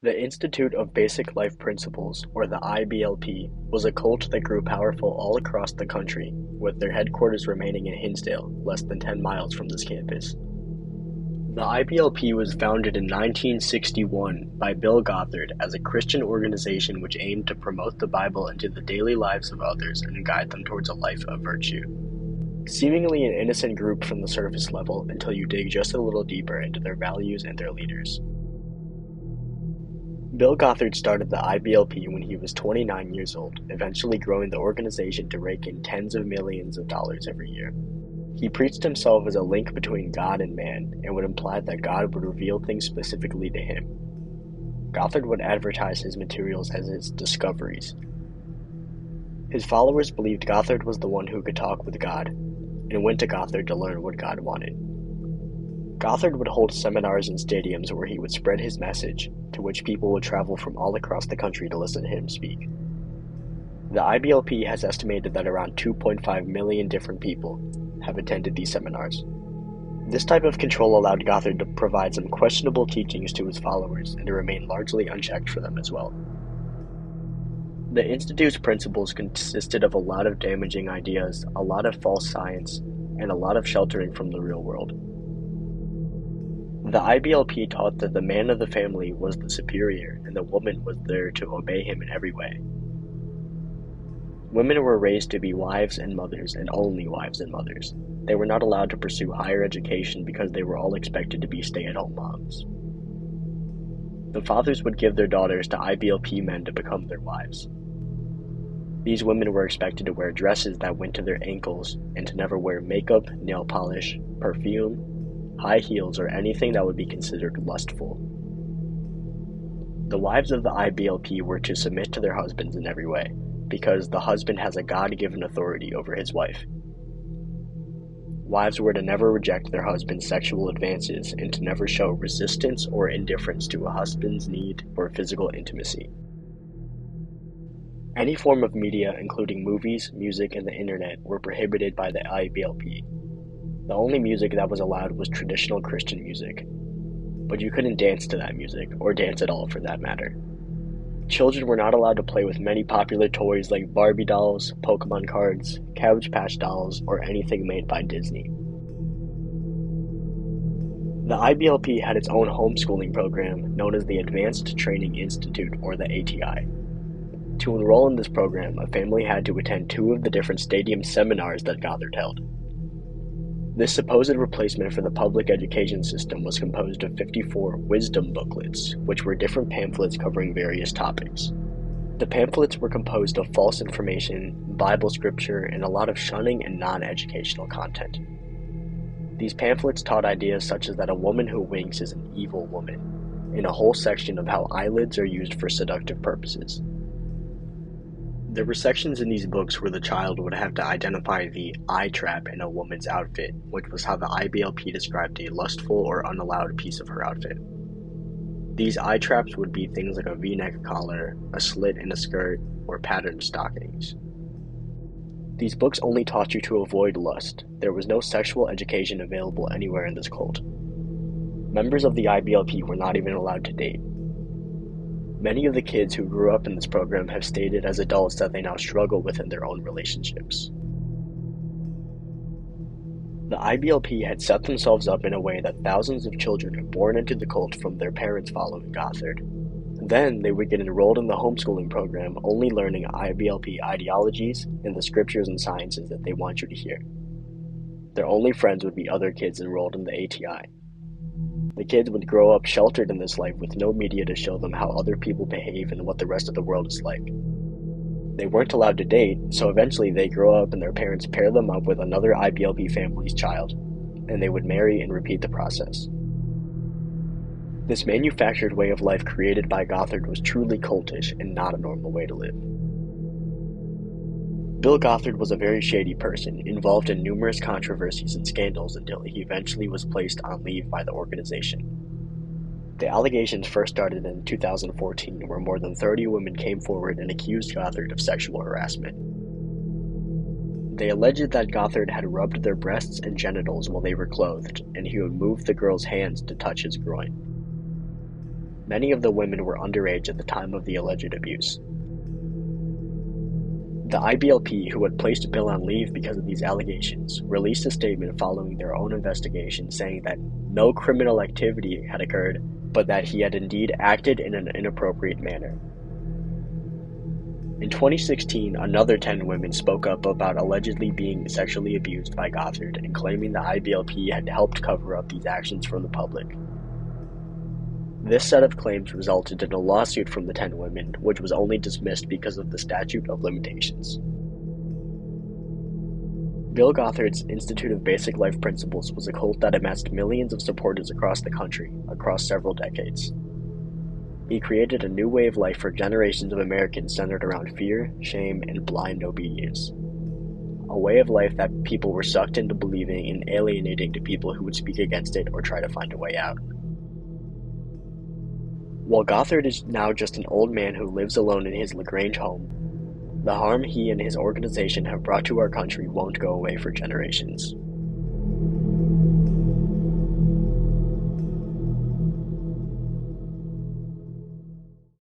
The Institute of Basic Life Principles, or the Iblp, was a cult that grew powerful all across the country, with their headquarters remaining in Hinsdale, less than 10 miles from this campus. The Iblp was founded in 1961 by Bill Gothard as a Christian organization which aimed to promote the Bible into the daily lives of others and guide them towards a life of virtue. Seemingly an innocent group from the surface level until you dig just a little deeper into their values and their leaders. Bill Gothard started the Iblp when he was 29 years old, eventually growing the organization to rake in tens of millions of dollars every year. He preached himself as a link between God and man, and would imply that God would reveal things specifically to him. Gothard would advertise his materials as his discoveries. His followers believed Gothard was the one who could talk with God, and went to Gothard to learn what God wanted. Gothard would hold seminars in stadiums where he would spread his message, to which people would travel from all across the country to listen to him speak. The Iblp has estimated that around 2.5 million different people have attended these seminars. This type of control allowed Gothard to provide some questionable teachings to his followers and to remain largely unchecked for them as well. The Institute's principles consisted of a lot of damaging ideas, a lot of false science, and a lot of sheltering from the real world. The Iblp taught that the man of the family was the superior and the woman was there to obey him in every way. Women were raised to be wives and mothers, and only wives and mothers. They were not allowed to pursue higher education because they were all expected to be stay-at-home moms. The fathers would give their daughters to Iblp men to become their wives. These women were expected to wear dresses that went to their ankles and to never wear makeup, nail polish, perfume, high heels, or anything that would be considered lustful. The wives of the Iblp were to submit to their husbands in every way, because the husband has a God-given authority over his wife. Wives were to never reject their husband's sexual advances and to never show resistance or indifference to a husband's need for physical intimacy. Any form of media, including movies, music, and the internet, were prohibited by the Iblp. The only music that was allowed was traditional Christian music, but you couldn't dance to that music, or dance at all for that matter. Children were not allowed to play with many popular toys like Barbie dolls, Pokemon cards, Cabbage Patch dolls, or anything made by Disney. The Iblp had its own homeschooling program known as the Advanced Training Institute, or the ATI. To enroll in this program, a family had to attend 2 of the different stadium seminars that Gothard held. This supposed replacement for the public education system was composed of 54 wisdom booklets, which were different pamphlets covering various topics. The pamphlets were composed of false information, Bible scripture, and a lot of shunning and non-educational content. These pamphlets taught ideas such as that a woman who winks is an evil woman, and a whole section of how eyelids are used for seductive purposes. There were sections in these books where the child would have to identify the eye trap in a woman's outfit, which was how the Iblp described a lustful or unallowed piece of her outfit. These eye traps would be things like a V-neck collar, a slit in a skirt, or patterned stockings. These books only taught you to avoid lust. There was no sexual education available anywhere in this cult. Members of the Iblp were not even allowed to date. Many of the kids who grew up in this program have stated as adults that they now struggle within their own relationships. The Iblp had set themselves up in a way that thousands of children are born into the cult from their parents following Gothard. Then they would get enrolled in the homeschooling program, only learning Iblp ideologies and the scriptures and sciences that they want you to hear. Their only friends would be other kids enrolled in the ATI. The kids would grow up sheltered in this life with no media to show them how other people behave and what the rest of the world is like. They weren't allowed to date, so eventually they grow up and their parents pair them up with another Iblp family's child, and they would marry and repeat the process. This manufactured way of life created by Gothard was truly cultish and not a normal way to live. Bill Gothard was a very shady person, involved in numerous controversies and scandals until he eventually was placed on leave by the organization. The allegations first started in 2014, where more than 30 women came forward and accused Gothard of sexual harassment. They alleged that Gothard had rubbed their breasts and genitals while they were clothed, and he would move the girls' hands to touch his groin. Many of the women were underage at the time of the alleged abuse. The Iblp, who had placed Bill on leave because of these allegations, released a statement following their own investigation saying that no criminal activity had occurred, but that he had indeed acted in an inappropriate manner. In 2016, another 10 women spoke up about allegedly being sexually abused by Gothard and claiming the Iblp had helped cover up these actions from the public. This set of claims resulted in a lawsuit from the 10 women, which was only dismissed because of the statute of limitations. Bill Gothard's Institute of Basic Life Principles was a cult that amassed millions of supporters across the country, across several decades. He created a new way of life for generations of Americans centered around fear, shame, and blind obedience. A way of life that people were sucked into believing and alienating to people who would speak against it or try to find a way out. While Gothard is now just an old man who lives alone in his LaGrange home, the harm he and his organization have brought to our country won't go away for generations.